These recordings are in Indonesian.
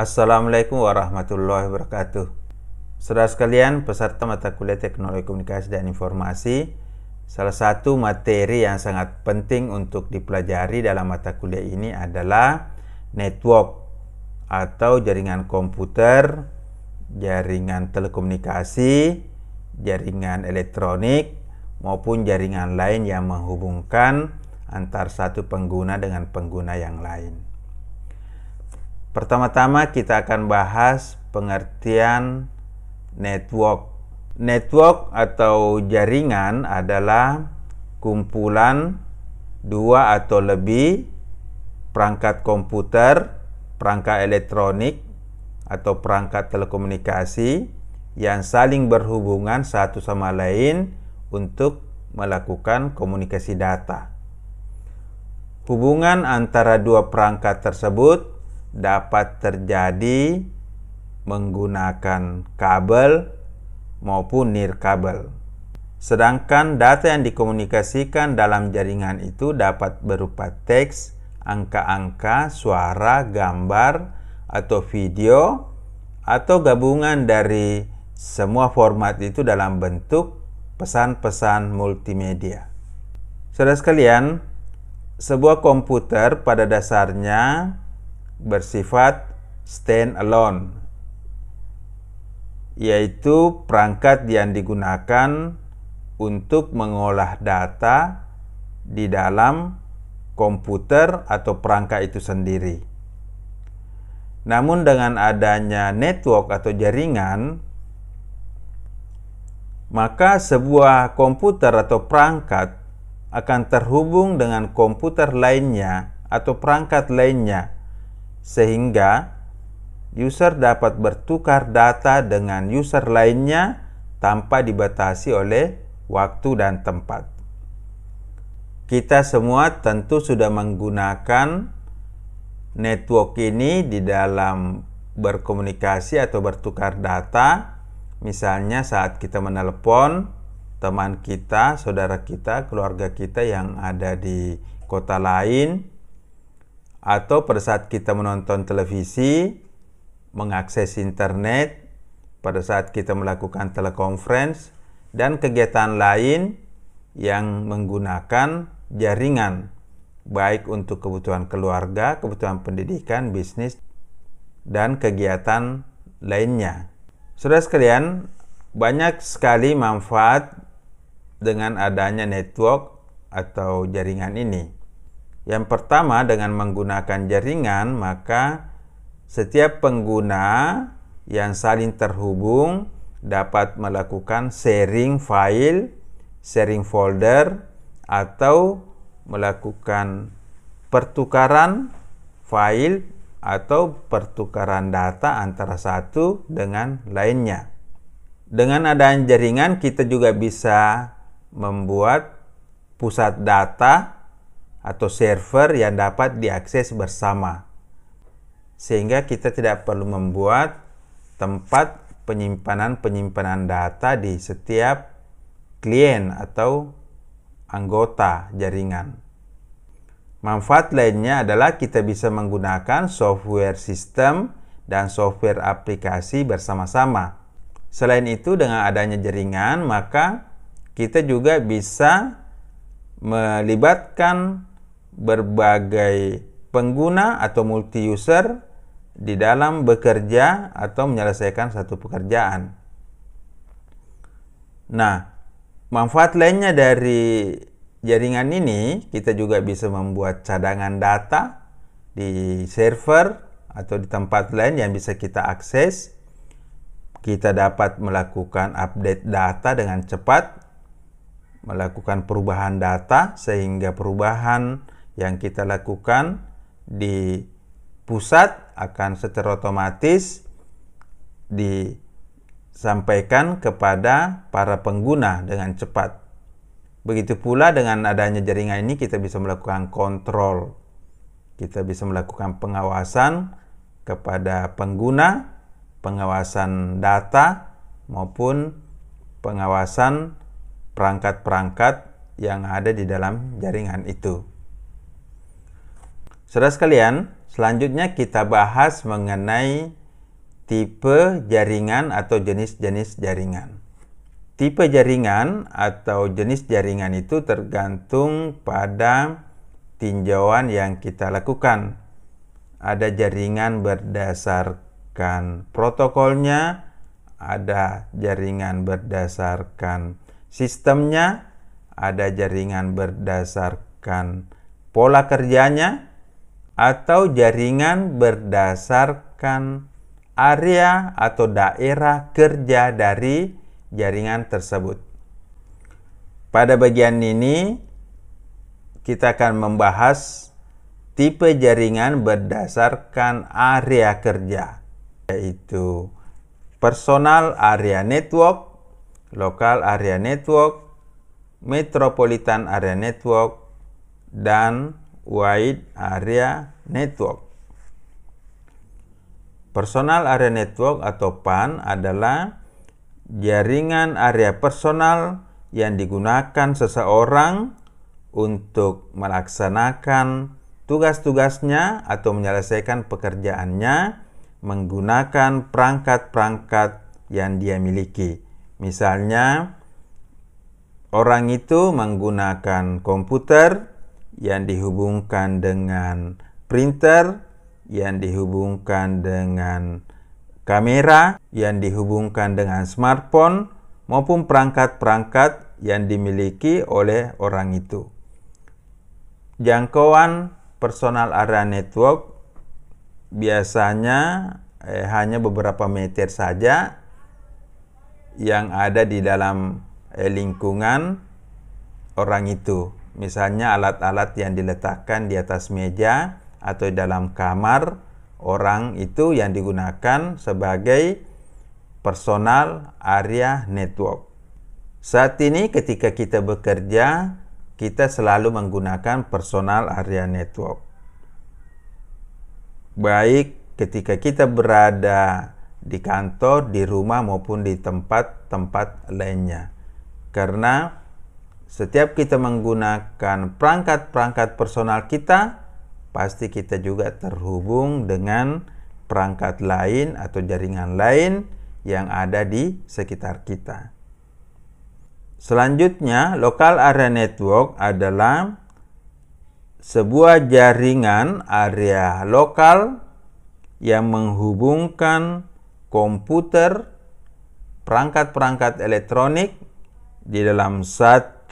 Assalamualaikum warahmatullahi wabarakatuh. Saudara sekalian, peserta mata kuliah Teknologi Komunikasi dan Informasi, salah satu materi yang sangat penting untuk dipelajari dalam mata kuliah ini adalah network atau jaringan komputer, jaringan telekomunikasi, jaringan elektronik, maupun jaringan lain yang menghubungkan antar satu pengguna dengan pengguna yang lain. Pertama-tama kita akan bahas pengertian network. Network atau jaringan adalah kumpulan dua atau lebih perangkat komputer, perangkat elektronik, atau perangkat telekomunikasi yang saling berhubungan satu sama lain untuk melakukan komunikasi data. Hubungan antara dua perangkat tersebut dapat terjadi menggunakan kabel maupun nirkabel. Sedangkan data yang dikomunikasikan dalam jaringan itu dapat berupa teks, angka-angka, suara, gambar, atau video, atau gabungan dari semua format itu dalam bentuk pesan-pesan multimedia. Saudara sekalian, sebuah komputer pada dasarnya bersifat stand alone, yaitu perangkat yang digunakan untuk mengolah data di dalam komputer atau perangkat itu sendiri. Namun dengan adanya network atau jaringan, maka sebuah komputer atau perangkat akan terhubung dengan komputer lainnya atau perangkat lainnya, sehingga user dapat bertukar data dengan user lainnya tanpa dibatasi oleh waktu dan tempat. Kita semua tentu sudah menggunakan network ini di dalam berkomunikasi atau bertukar data. Misalnya saat kita menelepon teman kita, saudara kita, keluarga kita yang ada di kota lain, atau pada saat kita menonton televisi, mengakses internet, pada saat kita melakukan telekonferensi, dan kegiatan lain yang menggunakan jaringan, baik untuk kebutuhan keluarga, kebutuhan pendidikan, bisnis, dan kegiatan lainnya. Saudara sekalian, banyak sekali manfaat dengan adanya network atau jaringan ini. Yang pertama, dengan menggunakan jaringan, maka setiap pengguna yang saling terhubung dapat melakukan sharing file, sharing folder, atau melakukan pertukaran file atau pertukaran data antara satu dengan lainnya. Dengan adanya jaringan, kita juga bisa membuat pusat data atau server yang dapat diakses bersama, sehingga kita tidak perlu membuat tempat penyimpanan data di setiap klien atau anggota jaringan. Manfaat lainnya adalah kita bisa menggunakan software sistem dan software aplikasi bersama-sama. Selain itu, dengan adanya jaringan, maka kita juga bisa melibatkan berbagai pengguna atau multi-user di dalam bekerja atau menyelesaikan satu pekerjaan. Nah, manfaat lainnya dari jaringan ini, kita juga bisa membuat cadangan data di server atau di tempat lain yang bisa kita akses. Kita dapat melakukan update data dengan cepat, melakukan perubahan data, sehingga perubahan yang kita lakukan di pusat akan secara otomatis disampaikan kepada para pengguna dengan cepat. Begitu pula dengan adanya jaringan ini, kita bisa melakukan kontrol, kita bisa melakukan pengawasan kepada pengguna, pengawasan data, maupun pengawasan perangkat-perangkat yang ada di dalam jaringan itu. Saudara sekalian, Selanjutnya kita bahas mengenai tipe jaringan atau jenis-jenis jaringan. Tipe jaringan atau jenis jaringan itu tergantung pada tinjauan yang kita lakukan. Ada jaringan berdasarkan protokolnya, ada jaringan berdasarkan sistemnya, ada jaringan berdasarkan pola kerjanya, atau jaringan berdasarkan area atau daerah kerja dari jaringan tersebut. Pada bagian ini kita akan membahas tipe jaringan berdasarkan area kerja, yaitu personal area network, local area network, metropolitan area network, dan wide area network. Personal area network atau PAN adalah jaringan area personal yang digunakan seseorang untuk melaksanakan tugas-tugasnya atau menyelesaikan pekerjaannya menggunakan perangkat-perangkat yang dia miliki. Misalnya, orang itu menggunakan komputer yang dihubungkan dengan printer, yang dihubungkan dengan kamera, yang dihubungkan dengan smartphone, maupun perangkat-perangkat yang dimiliki oleh orang itu. Jangkauan personal area network biasanya hanya beberapa meter saja yang ada di dalam lingkungan orang itu. Misalnya alat-alat yang diletakkan di atas meja atau di dalam kamar orang itu yang digunakan sebagai personal area network. Saat ini ketika kita bekerja, kita selalu menggunakan personal area network. Baik ketika kita berada di kantor, di rumah maupun di tempat-tempat lainnya. Karena setiap kita menggunakan perangkat-perangkat personal kita, pasti kita juga terhubung dengan perangkat lain atau jaringan lain yang ada di sekitar kita. Selanjutnya, local area network adalah sebuah jaringan area lokal yang menghubungkan komputer, perangkat-perangkat elektronik di dalam satu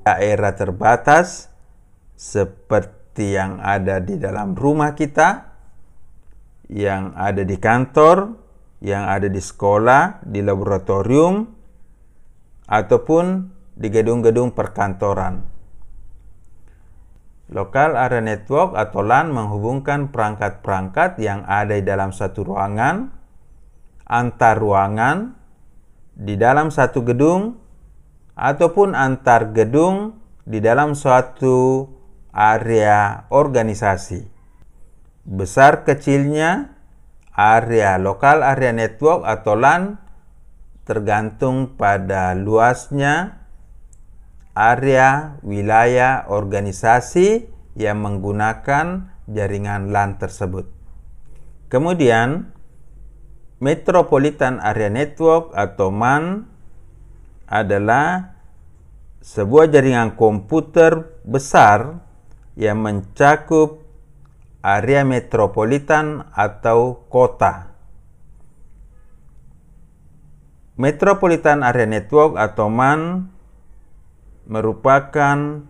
daerah terbatas seperti yang ada di dalam rumah kita, yang ada di kantor, yang ada di sekolah, di laboratorium, ataupun di gedung-gedung perkantoran. Local area network atau LAN menghubungkan perangkat-perangkat yang ada di dalam satu ruangan, antar ruangan, di dalam satu gedung, ataupun antar gedung di dalam suatu area organisasi. Besar kecilnya area local area network atau LAN tergantung pada luasnya area wilayah organisasi yang menggunakan jaringan LAN tersebut. Kemudian, Metropolitan Area Network atau MAN adalah sebuah jaringan komputer besar yang mencakup area metropolitan atau kota. Metropolitan Area Network atau MAN merupakan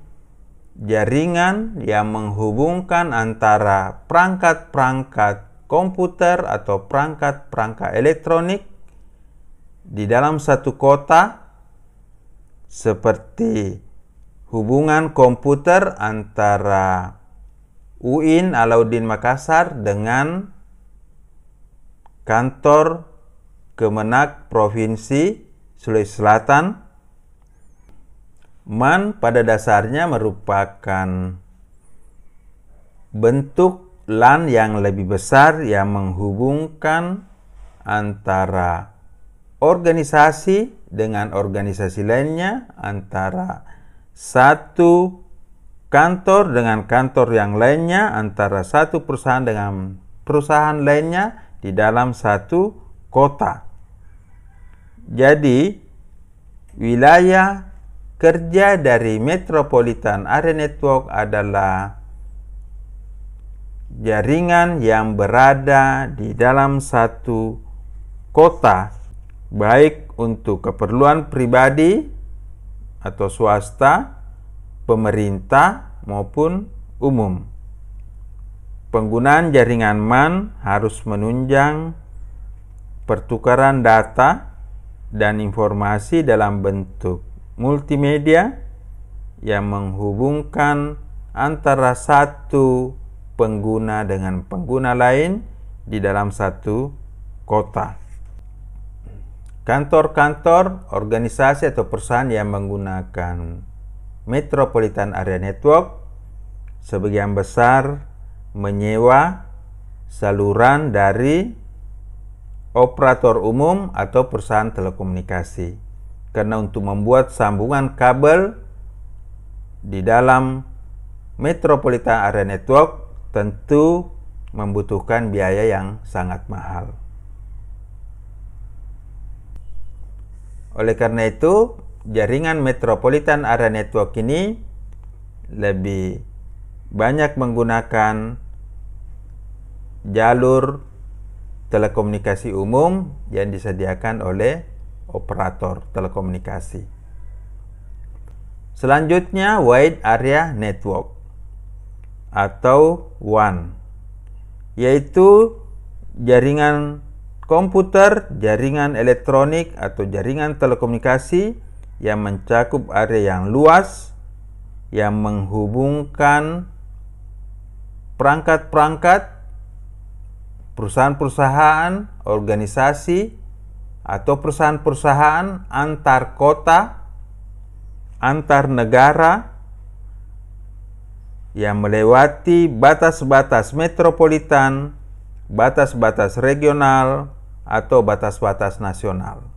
jaringan yang menghubungkan antara perangkat-perangkat komputer atau perangkat-perangkat elektronik di dalam satu kota, seperti hubungan komputer antara UIN Alauddin Makassar dengan kantor Kemenak Provinsi Sulawesi Selatan. MAN pada dasarnya merupakan bentuk LAN yang lebih besar yang menghubungkan antara organisasi dengan organisasi lainnya, antara satu kantor dengan kantor yang lainnya, antara satu perusahaan dengan perusahaan lainnya di dalam satu kota. Jadi, wilayah kerja dari Metropolitan Area Network adalah jaringan yang berada di dalam satu kota, baik untuk keperluan pribadi atau swasta, pemerintah maupun umum. Penggunaan jaringan MAN harus menunjang pertukaran data dan informasi dalam bentuk multimedia yang menghubungkan antara satu pengguna dengan pengguna lain di dalam satu kota. Kantor-kantor, organisasi atau perusahaan yang menggunakan Metropolitan Area Network sebagian besar menyewa saluran dari operator umum atau perusahaan telekomunikasi. Karena untuk membuat sambungan kabel di dalam Metropolitan Area Network tentu membutuhkan biaya yang sangat mahal. Oleh karena itu, jaringan Metropolitan Area Network ini lebih banyak menggunakan jalur telekomunikasi umum yang disediakan oleh operator telekomunikasi. Selanjutnya, Wide Area Network atau WAN, yaitu jaringan komputer, jaringan elektronik atau jaringan telekomunikasi yang mencakup area yang luas yang menghubungkan perangkat-perangkat, perusahaan-perusahaan, organisasi atau perusahaan-perusahaan antar kota, antar negara yang melewati batas-batas metropolitan, batas-batas regional, atau batas-batas nasional.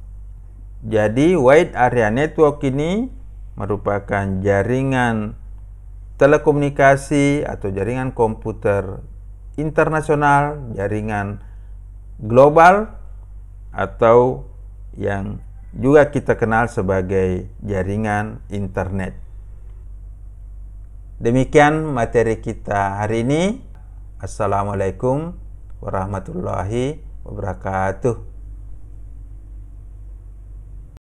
Jadi, Wide Area Network ini merupakan jaringan telekomunikasi atau jaringan komputer internasional, jaringan global, atau yang juga kita kenal sebagai jaringan internet. Demikian materi kita hari ini. Assalamualaikum warahmatullahi wabarakatuh.